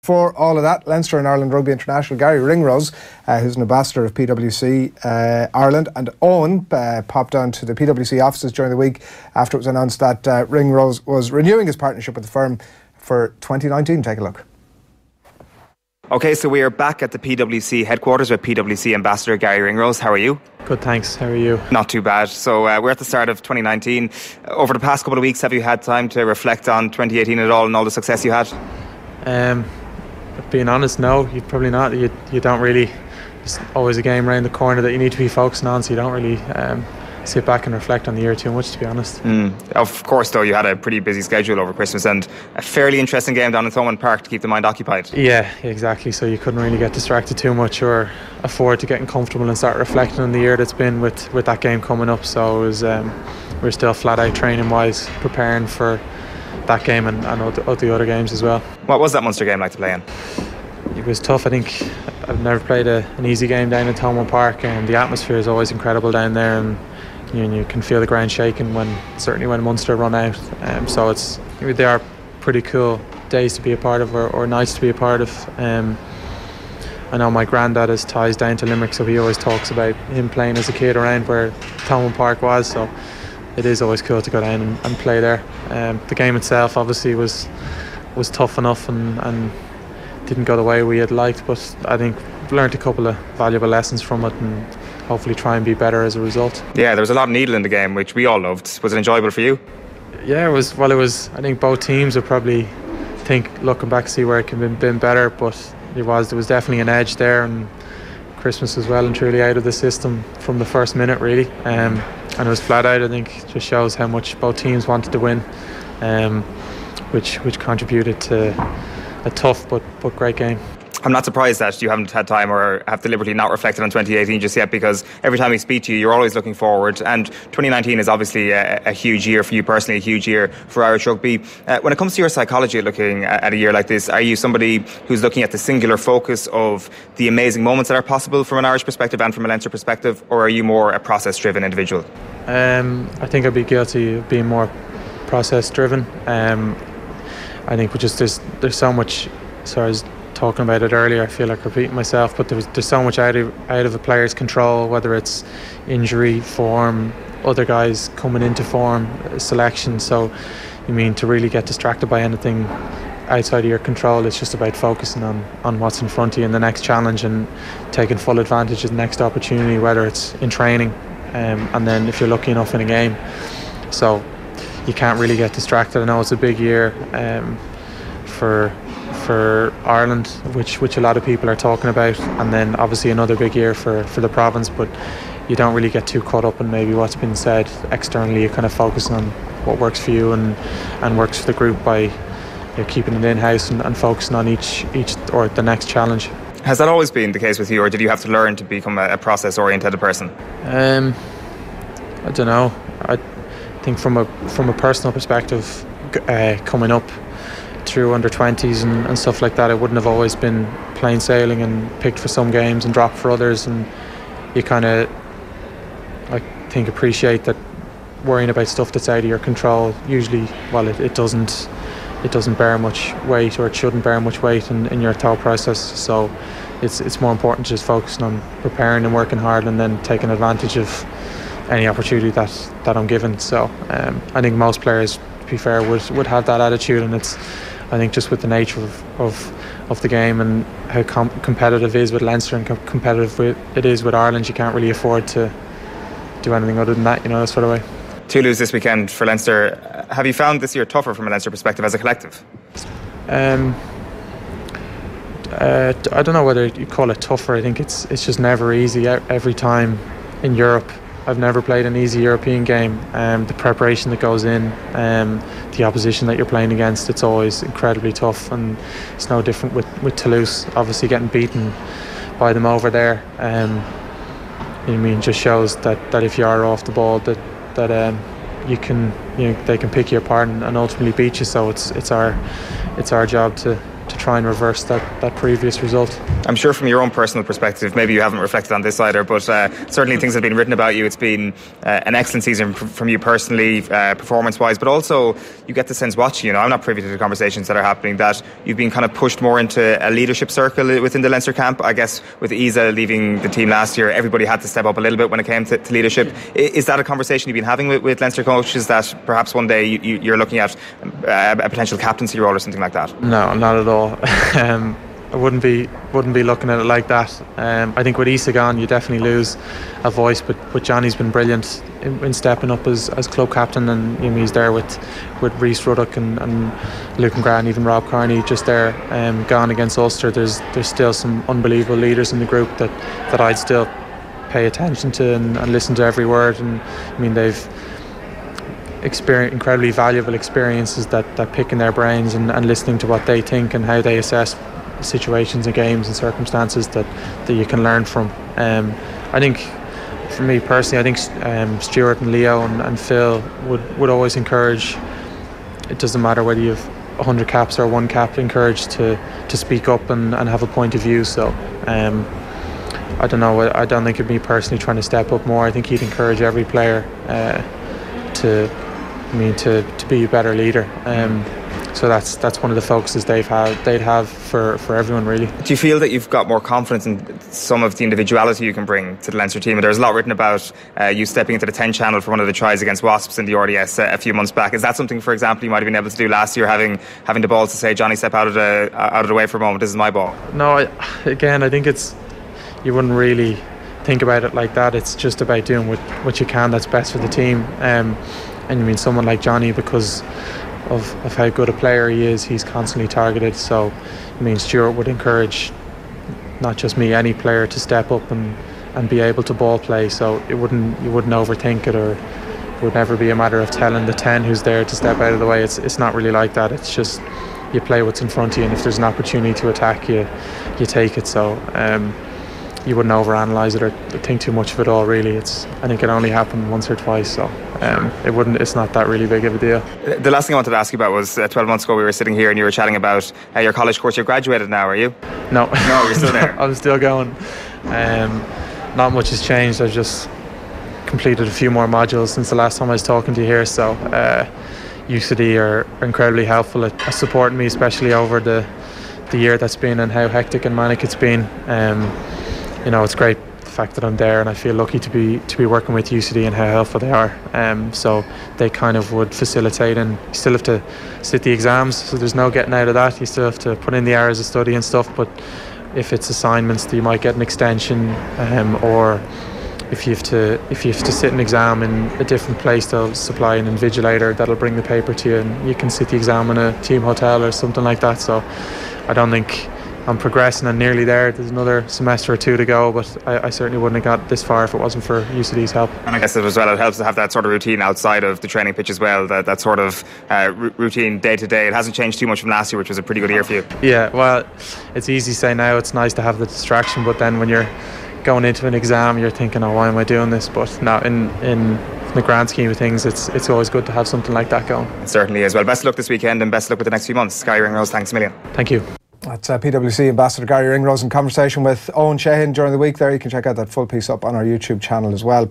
for all of that, Leinster and Ireland Rugby International Garry Ringrose, who's an ambassador of PwC Ireland, and Owen popped down to the PwC offices during the week after it was announced that Ringrose was renewing his partnership with the firm for 2019. Take a look. Okay, so we are back at the PwC headquarters with PwC Ambassador Garry Ringrose. How are you? Good, thanks. How are you? Not too bad. So we're at the start of 2019. Over the past couple of weeks, have you had time to reflect on 2018 at all and all the success you had? Being honest, no. You'd probably not. You don't really. There's always a game around the corner that you need to be focusing on, so you don't really sit back and reflect on the year too much, to be honest. Of course, though, you had a pretty busy schedule over Christmas and a fairly interesting game down in Thomond Park to keep the mind occupied. Yeah, exactly. So you couldn't really get distracted too much or afford to get uncomfortable and start reflecting on the year that's been with that game coming up. So it was, we're still flat out training wise, preparing for that game and all the other games as well. What was that Munster game like to play in? It was tough. I think I've never played an easy game down in Thomond Park, and the atmosphere is always incredible down there, and you can feel the ground shaking certainly when Munster run out. So they are pretty cool days to be a part of, or nights to be a part of. I know my granddad has ties down to Limerick, so he always talks about him playing as a kid around where Thomond Park was. So it is always cool to go down and play there. The game itself obviously was tough enough and didn't go the way we had liked, but I think learned a couple of valuable lessons from it and hopefully try and be better as a result. Yeah, there was a lot of needle in the game, which we all loved. Was it enjoyable for you? Yeah, it was. Well, it was. I think both teams would probably think, looking back, see where it could have been better, but there was definitely an edge there, and Christmas was well and truly out of the system from the first minute, really. And it was flat out. I think it just shows how much both teams wanted to win, which contributed to a tough but great game. I'm not surprised that you haven't had time or have deliberately not reflected on 2018 just yet, because every time we speak to you, you're always looking forward. And 2019 is obviously a huge year for you personally, a huge year for Irish rugby. When it comes to your psychology looking at a year like this, are you somebody who's looking at the singular focus of the amazing moments that are possible from an Irish perspective and from a Leinster perspective, or are you more a process-driven individual? I think I'd be guilty of being more process-driven. I think there's so much. So I was talking about it earlier, I feel like repeating myself, but there's so much out of a player's control, whether it's injury, form, other guys coming into form, selection. So to really get distracted by anything outside of your control, it's just about focusing on what's in front of you in the next challenge and taking full advantage of the next opportunity, whether it's in training and then if you're lucky enough in a game. So you can't really get distracted. I know it's a big year for Ireland, which a lot of people are talking about, and then obviously another big year for the province, but you don't really get too caught up in maybe what's been said externally. You're kind of focusing on what works for you and works for the group by keeping it in-house and focusing on each or the next challenge. Has that always been the case with you, or did you have to learn to become a process-oriented person? I don't know. I think from a personal perspective, coming up through under 20s and stuff like that, I wouldn't have always been plain sailing and picked for some games and dropped for others, and you kind of, I think, appreciate that worrying about stuff that's out of your control usually, well, it doesn't bear much weight, or it shouldn't bear much weight in your thought process. So it's more important to just focusing on preparing and working hard and then taking advantage of any opportunity that I'm given. So I think most players, to be fair, would have that attitude, and it's, I think, just with the nature of the game and how competitive it is with Leinster and competitive it is with Ireland, you can't really afford to do anything other than that, that sort of way. Toulouse this weekend for Leinster. Have you found this year tougher from a Leinster perspective as a collective? I don't know whether you call it tougher. I think it's just never easy. Every time in Europe, I've never played an easy European game. The preparation that goes in, the opposition that you're playing against, it's always incredibly tough, and it's no different with Toulouse. Obviously getting beaten by them over there, just shows that if you are off the ball, that they can pick you apart and ultimately beat you. So it's our job to try try and reverse that previous result. I'm sure from your own personal perspective, maybe you haven't reflected on this either, but certainly things have been written about you. It's been an excellent season from you personally, performance-wise, but also you get the sense watching, I'm not privy to the conversations that are happening, that you've been kind of pushed more into a leadership circle within the Leinster camp. I guess with Isa leaving the team last year, everybody had to step up a little bit when it came to leadership. Is that a conversation you've been having with Leinster coaches, that perhaps one day you're looking at a potential captaincy role or something like that? No, not at all. I wouldn't be looking at it like that. I think with Isa gone, you definitely lose a voice, but Johnny's been brilliant in stepping up as club captain, and he's there with Rhys Ruddock and Luke McGrath and even Rob Carney just there, gone against Ulster. There's still some unbelievable leaders in the group that I'd still pay attention to and listen to every word, and they've experienced incredibly valuable experiences that pick in their brains and listening to what they think and how they assess situations and games and circumstances that you can learn from. I think for me personally, I think Stuart and Leo and Phil would always encourage, it doesn't matter whether you have 100 caps or 1 cap, encouraged to speak up and have a point of view. So I don't know, I don't think it'd be personally trying to step up more. I think he'd encourage every player to be a better leader. So that's one of the focuses they'd have for everyone, really. Do you feel that you've got more confidence in some of the individuality you can bring to the Leinster team? And there's a lot written about you stepping into the 10 channel for one of the tries against Wasps in the RDS a few months back. Is that something, for example, you might have been able to do last year, having the balls to say, Johnny, step out of the way for a moment, this is my ball? No, I think you wouldn't really think about it like that. It's just about doing what you can that's best for the team. And someone like Johnny, because of how good a player he is, he's constantly targeted. So Stuart would encourage not just me, any player to step up and be able to ball play. So you wouldn't overthink it, or it would never be a matter of telling the 10 who's there to step out of the way. It's not really like that. It's just you play what's in front of you, and if there's an opportunity to attack, you take it. So you wouldn't overanalyze it or think too much of it all, really. I think it only happened once or twice, so it's not that really big of a deal. The last thing I wanted to ask you about was 12 months ago we were sitting here and you were chatting about your college course. You're graduated now, are you? No, you're still there. I'm still going. Not much has changed. I've just completed a few more modules since the last time I was talking to you here, so UCD are incredibly helpful at supporting me, especially over the year that's been and how hectic and manic it's been. It's great the fact that I'm there, and I feel lucky to be working with UCD and how helpful they are. So they kind of would facilitate, and you still have to sit the exams, so there's no getting out of that. You still have to put in the hours of study and stuff, but if it's assignments, you might get an extension, or if you have to sit an exam in a different place, they'll supply an invigilator that'll bring the paper to you, and you can sit the exam in a team hotel or something like that. So I don't think I'm progressing and nearly there. There's another semester or 2 to go, but I certainly wouldn't have got this far if it wasn't for UCD's help. And I guess as well, it helps to have that sort of routine outside of the training pitch as well, that sort of routine day to day. It hasn't changed too much from last year, which was a pretty good year for you. Yeah, well, it's easy to say now, it's nice to have the distraction, but then when you're going into an exam, you're thinking, oh, why am I doing this? But now in the grand scheme of things, it's always good to have something like that going. It certainly is. Well, best of luck this weekend and best of luck with the next few months. Garry Ringrose, thanks a million. Thank you. That's PwC Ambassador Garry Ringrose in conversation with Owen Sheehan during the week there. You can check out that full piece up on our YouTube channel as well.